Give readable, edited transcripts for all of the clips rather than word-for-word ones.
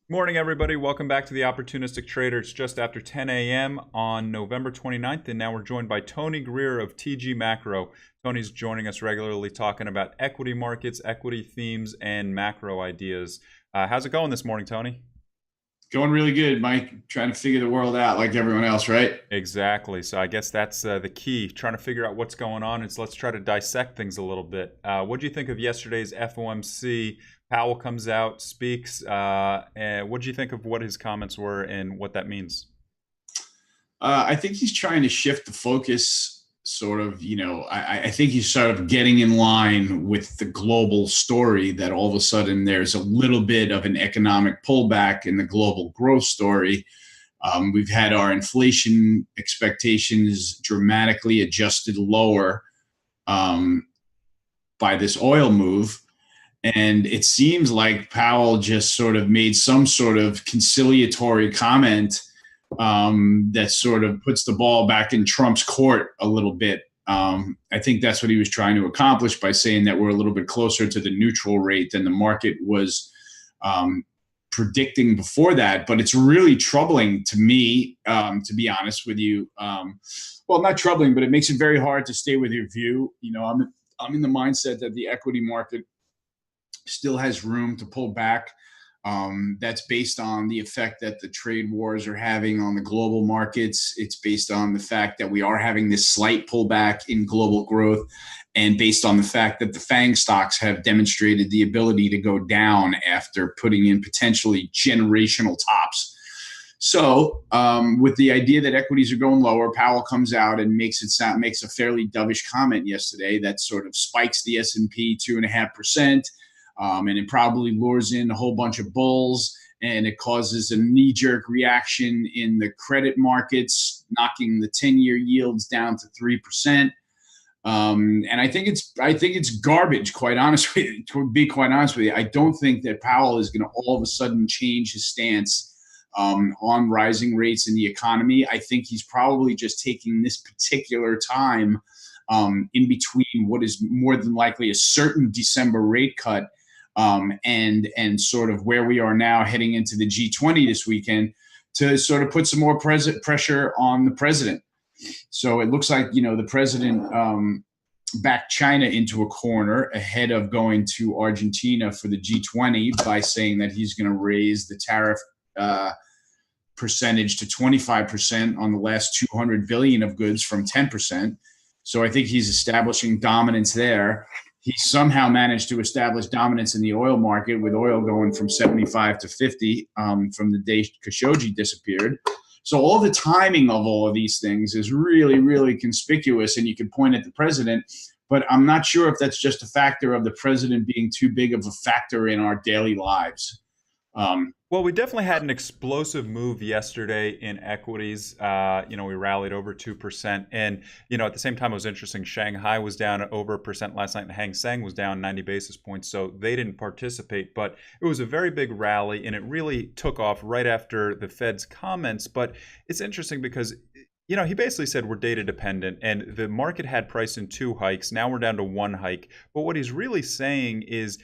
Morning, everybody. Welcome back to the Opportunistic Trader. It's just after 10 a.m. on November 29th, and now we're joined by Tony Greer of TG Macro. Tony's joining us regularly talking about equity markets, equity themes, and macro ideas. How's it going this morning, Tony? Going really good, Mike. Trying to figure the world out like everyone else, right? Exactly. So I guess that's the key, trying to figure out what's going on. Is let's try to dissect things a little bit. What do you think of yesterday's FOMC? Powell comes out, speaks. And what do you think of what his comments were and what that means? I think he's trying to shift the focus, sort of. I think he's sort of getting in line with the global story that all of a sudden there's a little bit of an economic pullback in the global growth story. We've had our inflation expectations dramatically adjusted lower um, by this oil move. And it seems like Powell just sort of made some sort of conciliatory comment that sort of puts the ball back in Trump's court a little bit. I think that's what he was trying to accomplish by saying that we're a little bit closer to the neutral rate than the market was um, predicting before that. But it's really troubling to me, to be honest with you. Well, not troubling, but it makes it very hard to stay with your view. I'm in the mindset that the equity market still has room to pull back. That's based on the effect that the trade wars are having on the global markets. It's based on the fact that we are having this slight pullback in global growth, and based on the fact that the FANG stocks have demonstrated the ability to go down after putting in potentially generational tops. So, with the idea that equities are going lower, Powell comes out and makes a fairly dovish comment yesterday that sort of spikes the S&P 2.5%, and it probably lures in a whole bunch of bulls, and it causes a knee-jerk reaction in the credit markets, knocking the 10-year yields down to 3%. And I think it's garbage. Quite honest with you, to be quite honest with you, I don't think that Powell is going to all of a sudden change his stance on rising rates in the economy. I think he's probably just taking this particular time in between what is more than likely a certain December rate cut, and sort of where we are now heading into the G20 this weekend, to sort of put some more pressure on the president. So it looks like the president backed China into a corner ahead of going to Argentina for the G20 by saying that he's going to raise the tariff uh, percentage to 25% on the last 200 billion of goods from 10%. So I think he's establishing dominance there. He somehow managed to establish dominance in the oil market, with oil going from 75 to 50 from the day Khashoggi disappeared. So all the timing of all of these things is really, really conspicuous, and you can point at the president. But I'm not sure if that's just a factor of the president being too big of a factor in our daily lives. Um, Well, we definitely had an explosive move yesterday in equities. We rallied over 2%. And, at the same time, it was interesting. Shanghai was down over a percent last night, and Hang Seng was down 90 basis points. So they didn't participate. But it was a very big rally, and it really took off right after the Fed's comments. But it's interesting because he basically said we're data dependent, and the market had priced in two hikes. Now we're down to one hike. But what he's really saying is,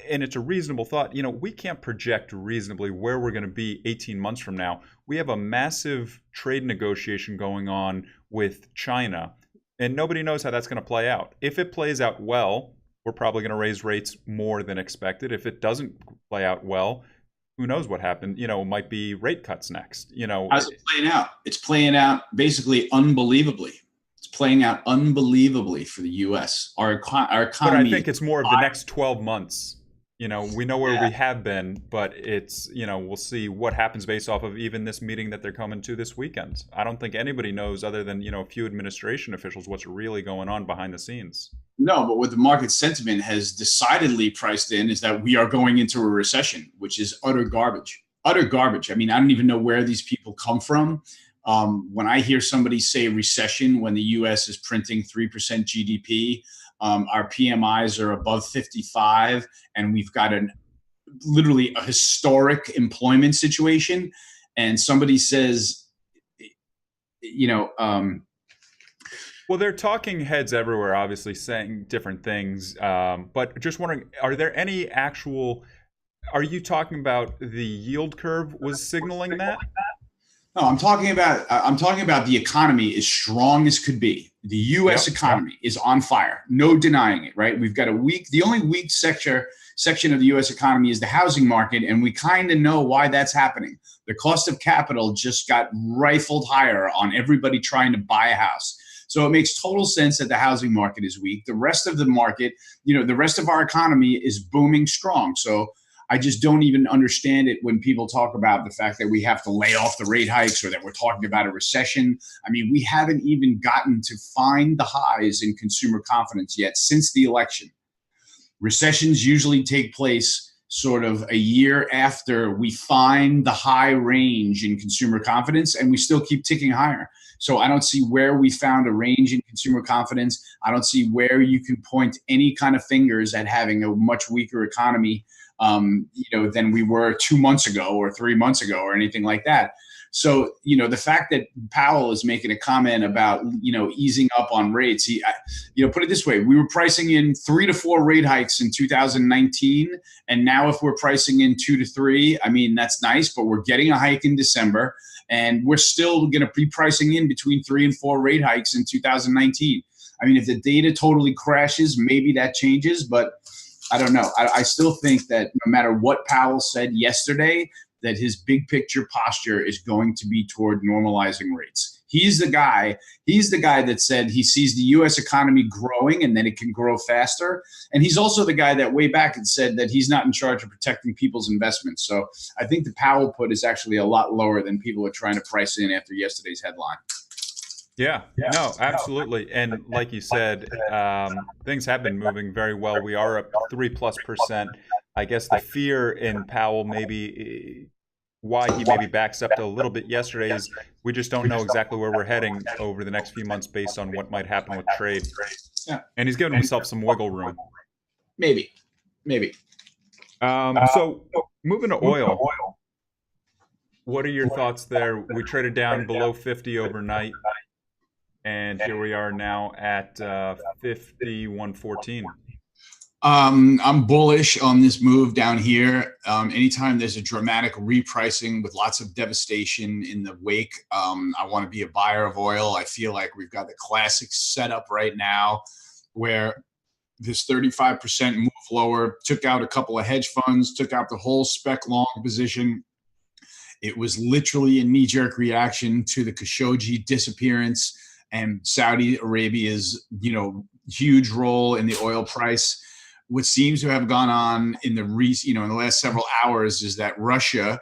and it's a reasonable thought, we can't project reasonably where we're going to be 18 months from now. We have a massive trade negotiation going on with China, and nobody knows how that's going to play out. If it plays out well, we're probably going to raise rates more than expected. If it doesn't play out well, who knows what happened? It might be rate cuts next. how's it playing out? It's playing out basically unbelievably. It's playing out unbelievably for the U.S. Our But I economy is think it's more of the next 12 months. We know where yeah. we have been, but we'll see what happens based off of even this meeting that they're coming to this weekend. I don't think anybody knows, other than, a few administration officials, what's really going on behind the scenes. No, but what the market sentiment has decidedly priced in is that we are going into a recession, which is utter garbage. Utter garbage. I mean, I don't even know where these people come from. When I hear somebody say recession when the U.S. is printing 3% GDP, our PMIs are above 55, and we've got literally a historic employment situation, and somebody says, you know, Well, they're talking heads everywhere, obviously saying different things. But just wondering, are there any actual Are you talking about the yield curve was signaling that? No, I'm talking about the economy as strong as could be. The U.S. Yep. economy is on fire. No denying it, right? We've got a weak. The only weak section of the U.S. economy is the housing market, and we kind of know why that's happening. The cost of capital just got rifled higher on everybody trying to buy a house. So it makes total sense that the housing market is weak. The rest of the market, the rest of our economy is booming strong. So I just don't even understand it when people talk about the fact that we have to lay off the rate hikes or that we're talking about a recession. I mean, we haven't even gotten to find the highs in consumer confidence yet since the election. Recessions usually take place sort of a year after we find the high range in consumer confidence, and we still keep ticking higher. So I don't see where we found a range in consumer confidence. I don't see where you can point any kind of fingers at having a much weaker economy than we were 2 months ago or 3 months ago or anything like that. So, the fact that Powell is making a comment about, easing up on rates, put it this way, we were pricing in 3 to 4 rate hikes in 2019. And now if we're pricing in 2 to 3, I mean, that's nice, but we're getting a hike in December and we're still going to be pricing in between 3 and 4 rate hikes in 2019. I mean, if the data totally crashes, maybe that changes, but I don't know. I still think that no matter what Powell said yesterday, that his big picture posture is going to be toward normalizing rates. He's the guy that said he sees the U.S. economy growing and that it can grow faster. And he's also the guy that way back had said that he's not in charge of protecting people's investments. So I think the Powell put is actually a lot lower than people are trying to price in after yesterday's headline. Yeah, no, absolutely. And like you said, things have been moving very well. We are up 3+%. I guess the fear in Powell, maybe why he maybe backs up a little bit yesterday, is we just don't know exactly where we're heading over the next few months based on what might happen with trade. Yeah. And he's given himself some wiggle room. Maybe. So moving to oil, what are your thoughts there? We traded down below 50 overnight, and here we are now at 51.14. I'm bullish on this move down here. Anytime there's a dramatic repricing with lots of devastation in the wake, I want to be a buyer of oil. I feel like we've got the classic setup right now where this 35% move lower took out a couple of hedge funds, took out the whole spec long position. It was literally a knee-jerk reaction to the Khashoggi disappearance and Saudi Arabia's, huge role in the oil price. What seems to have gone on in the last several hours is that Russia,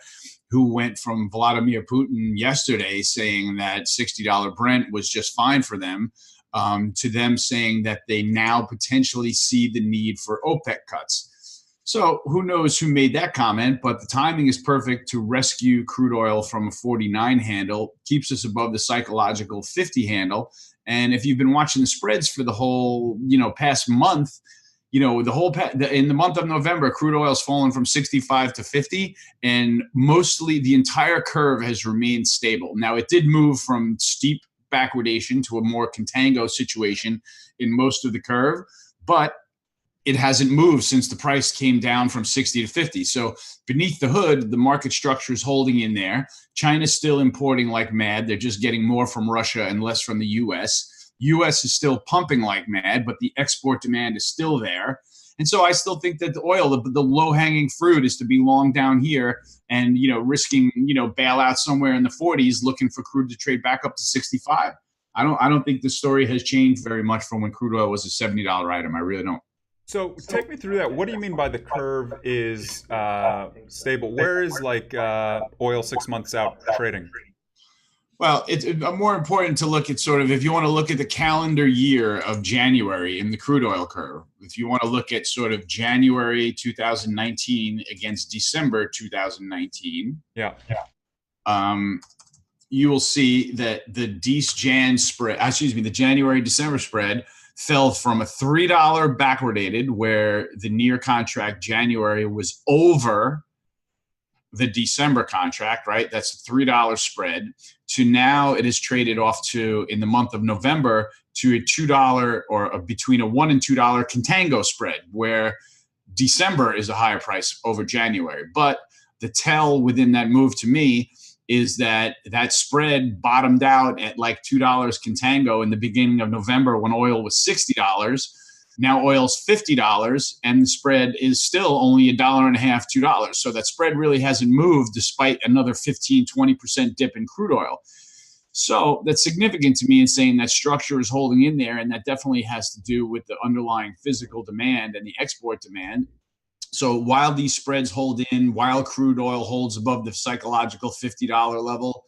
who went from Vladimir Putin yesterday saying that $60 Brent was just fine for them, to them saying that they now potentially see the need for OPEC cuts. So who knows who made that comment, but the timing is perfect to rescue crude oil from a 49 handle, keeps us above the psychological 50 handle. And if you've been watching the spreads for the whole, past month, in the month of November, crude oil has fallen from 65 to 50, and mostly the entire curve has remained stable. Now, it did move from steep backwardation to a more contango situation in most of the curve, but it hasn't moved since the price came down from 60 to 50. So beneath the hood, the market structure is holding in there. China's still importing like mad. They're just getting more from Russia and less from the U.S. U.S. is still pumping like mad, but the export demand is still there. And so I still think that the oil, the low-hanging fruit, is to be long down here and, risking, bailout somewhere in the 40s, looking for crude to trade back up to 65. I don't think the story has changed very much from when crude oil was a $70 item. I really don't. So take me through that. What do you mean by the curve is stable? Where is oil 6 months out trading? Well, it's more important to look at sort of, if you want to look at the calendar year of January in the crude oil curve, if you want to look at sort of January 2019 against December 2019, you will see that the the January-December spread fell from a $3 backwardated, where the near contract January was over the December contract, right? That's a $3 spread, to now it is traded off to, in the month of November, to a $2 or between a $1 and $2 contango spread, where December is a higher price over January. But the tell within that move to me is that that spread bottomed out at like $2 contango in the beginning of November when oil was $60. Now oil's $50, and the spread is still only $1.50, $2. So that spread really hasn't moved despite another 15-20% dip in crude oil. So that's significant to me in saying that structure is holding in there, and that definitely has to do with the underlying physical demand and the export demand. So while these spreads hold in, while crude oil holds above the psychological $50 level,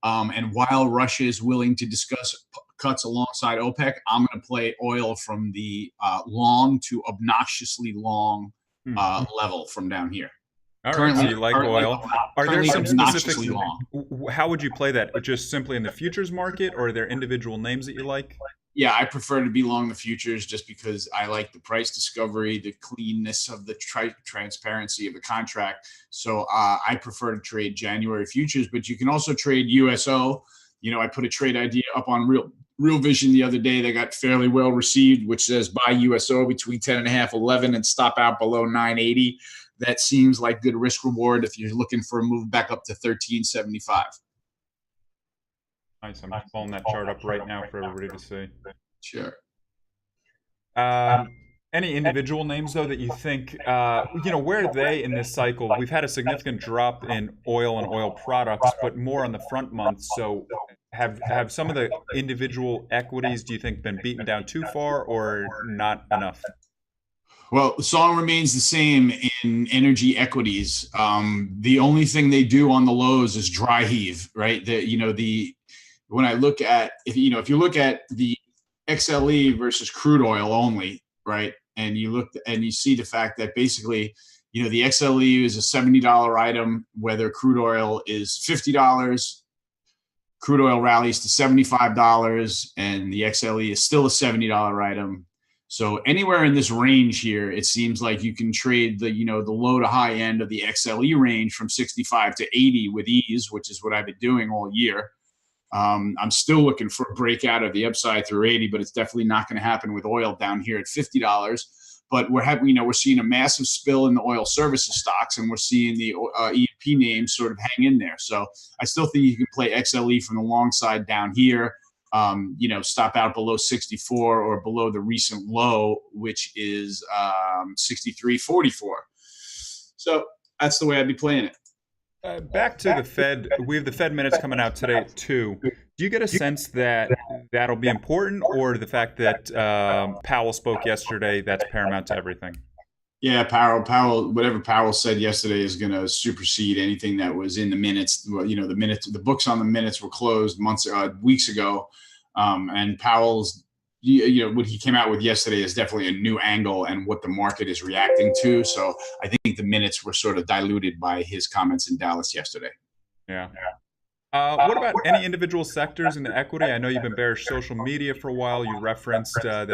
and while Russia is willing to discuss cuts alongside OPEC, I'm going to play oil from the long to obnoxiously long level from down here. All right, so you like oil. Are there some specific? Long. How would you play that? Just simply in the futures market, or are there individual names that you like? Yeah, I prefer to be long the futures just because I like the price discovery, the cleanness of the transparency of the contract. So I prefer to trade January futures, but you can also trade USO. You know, I put a trade idea up on Real Vision the other day that got fairly well received, which says buy USO between 10.5, 11 and stop out below 980. That seems like good risk reward if you're looking for a move back up to 1375. Nice. I'm pulling that chart up right now for everybody to see. Sure. Any individual names, though, that you think, where are they in this cycle? We've had a significant drop in oil and oil products, but more on the front month. So have some of the individual equities, do you think, been beaten down too far or not enough? Well, the song remains the same in energy equities. The only thing they do on the lows is dry heave, right? When I look at if you look at the XLE versus crude oil only, right, and you look and you see the fact that basically, the XLE is a $70 item, whether crude oil is $50, crude oil rallies to $75, and the XLE is still a $70 item. So anywhere in this range here, it seems like you can trade the low to high end of the XLE range from 65 to 80 with ease, which is what I've been doing all year. I'm still looking for a breakout of the upside through 80, but it's definitely not going to happen with oil down here at $50. But we're seeing a massive spill in the oil services stocks, and we're seeing the E&P names sort of hang in there. So I still think you can play XLE from the long side down here. Stop out below 64 or below the recent low, which is 63.44. So that's the way I'd be playing it. Back to the Fed, we have the Fed minutes coming out today too. Do you get a sense that that'll be important, or the fact that Powell spoke yesterday, that's paramount to everything? Yeah, Powell, whatever Powell said yesterday is going to supersede anything that was in the minutes. The books on the minutes were closed weeks ago, and Powell's, what he came out with yesterday is definitely a new angle and what the market is reacting to. So I think the minutes were sort of diluted by his comments in Dallas yesterday. Yeah. What about any individual sectors in the equity? I know you've been bearish social media for a while. You referenced that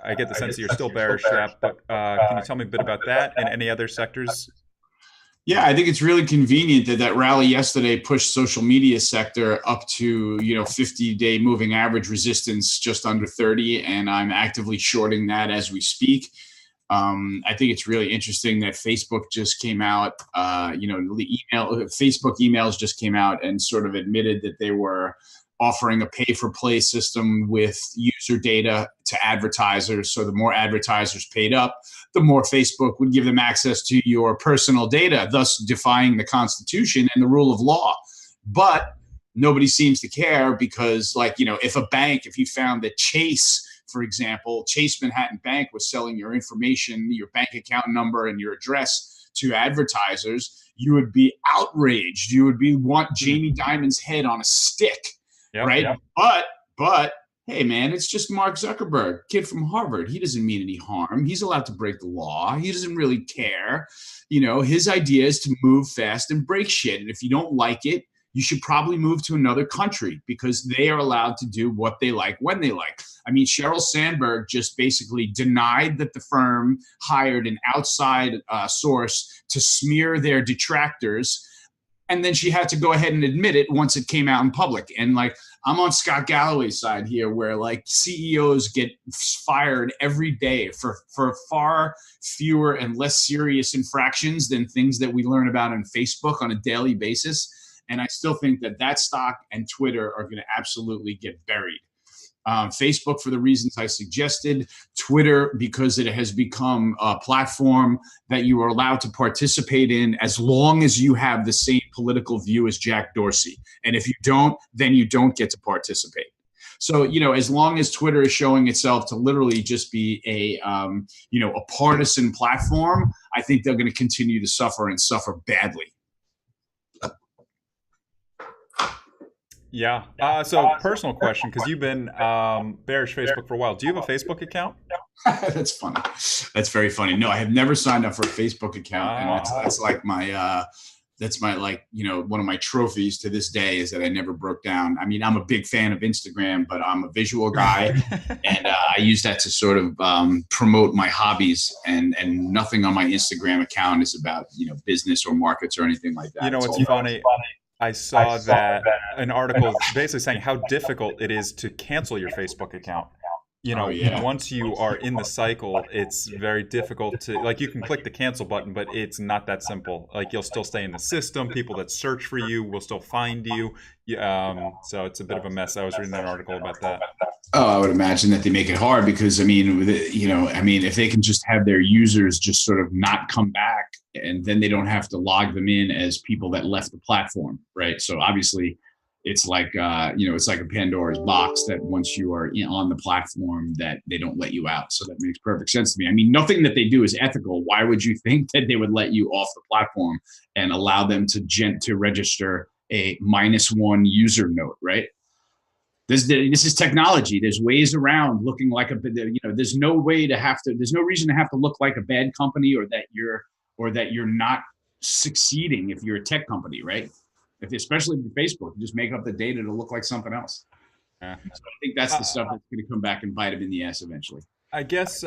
I get the sense that you're still bearish that, but can you tell me a bit about that and any other sectors? Yeah, I think it's really convenient that rally yesterday pushed social media sector up to 50-day moving average resistance just under 30, and I'm actively shorting that as we speak. I think it's really interesting that Facebook just came out. Facebook emails just came out and sort of admitted that they were offering a pay-for-play system with user data to advertisers. So the more advertisers paid up, the more Facebook would give them access to your personal data, thus defying the Constitution and the rule of law. But nobody seems to care because, if you found that Chase, for example, Chase Manhattan Bank was selling your information, your bank account number and your address to advertisers, you would be outraged. You would want Jamie Dimon's head on a stick. Yep, right. Yep. But hey, man, it's just Mark Zuckerberg, kid from Harvard. He doesn't mean any harm. He's allowed to break the law. He doesn't really care. His idea is to move fast and break shit. And if you don't like it, you should probably move to another country because they are allowed to do what they like when they like. I mean, Sheryl Sandberg just basically denied that the firm hired an outside source to smear their detractors and then she had to go ahead and admit it once it came out in public. And like, I'm on Scott Galloway's side here, where like CEOs get fired every day for far fewer and less serious infractions than things that we learn about on Facebook on a daily basis. And I still think that stock and Twitter are going to absolutely get buried. Facebook for the reasons I suggested, Twitter because it has become a platform that you are allowed to participate in as long as you have the same political view as Jack Dorsey. And if you don't, then you don't get to participate. So, as long as Twitter is showing itself to literally just be a partisan platform, I think they're going to continue to suffer and suffer badly. Yeah. So personal question, because you've been bearish Facebook for a while. Do you have a Facebook account? That's funny. That's very funny. No, I have never signed up for a Facebook account, and that's like my one of my trophies to this day is that I never broke down. I mean, I'm a big fan of Instagram, but I'm a visual guy, and I use that to sort of promote my hobbies. And nothing on my Instagram account is about business or markets or anything like that. What's funny? I saw that an article basically saying how difficult it is to cancel your Facebook account. Once you are in the cycle, it's very difficult to, like, you can click the cancel button, but it's not that simple. Like, you'll still stay in the system. People that search for you will still find you. So it's a bit of a mess. I was reading an article about that. Oh, I would imagine that they make it hard because, if they can just have their users just sort of not come back, and then they don't have to log them in as people that left the platform, right? So obviously it's like, it's like a Pandora's box that once you are on the platform that they don't let you out. So that makes perfect sense to me. I mean, nothing that they do is ethical. Why would you think that they would let you off the platform and allow them to register a -1 user note, right? This is technology. There's ways around looking like there's no reason to have to look like a bad company or that you're not succeeding if you're a tech company, right? Especially with Facebook, you just make up the data to look like something else. So I think that's the stuff that's going to come back and bite them in the ass eventually. I guess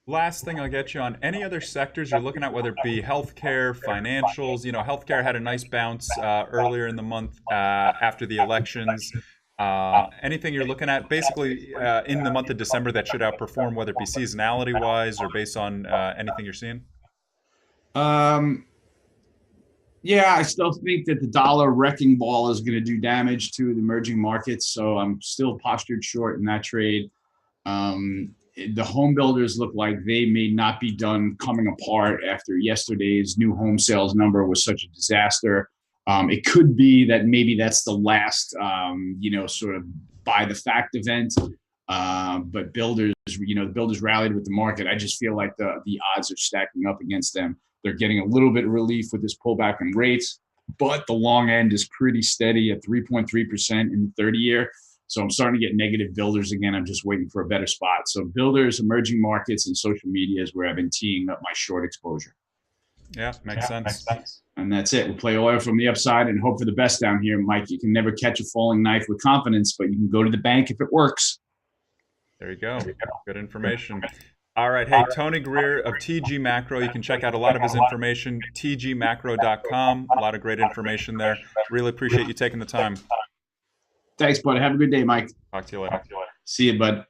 last thing I'll get you on, any other sectors you're looking at, whether it be healthcare, financials. Healthcare had a nice bounce earlier in the month after the elections. Anything you're looking at basically in the month of December that should outperform, whether it be seasonality wise or based on anything you're seeing? Yeah, I still think that the dollar wrecking ball is going to do damage to the emerging markets. So I'm still postured short in that trade. The home builders look like they may not be done coming apart after yesterday's new home sales number was such a disaster. It could be that maybe that's the last, sort of by the fact event. But builders, the builders rallied with the market. I just feel like the odds are stacking up against them. They're getting a little bit of relief with this pullback in rates, but the long end is pretty steady at 3.3% in the 30-year. So I'm starting to get negative builders again. I'm just waiting for a better spot. So builders, emerging markets, and social media is where I've been teeing up my short exposure. Yeah, makes sense. And that's it. We'll play oil from the upside and hope for the best down here, Mike. You can never catch a falling knife with confidence, but you can go to the bank if it works. There you go. Good information. All right. Hey, Tony Greer of TG Macro. You can check out a lot of his information, tgmacro.com. A lot of great information there. Really appreciate you taking the time. Thanks, bud. Have a good day, Mike. Talk to you later. See you, bud.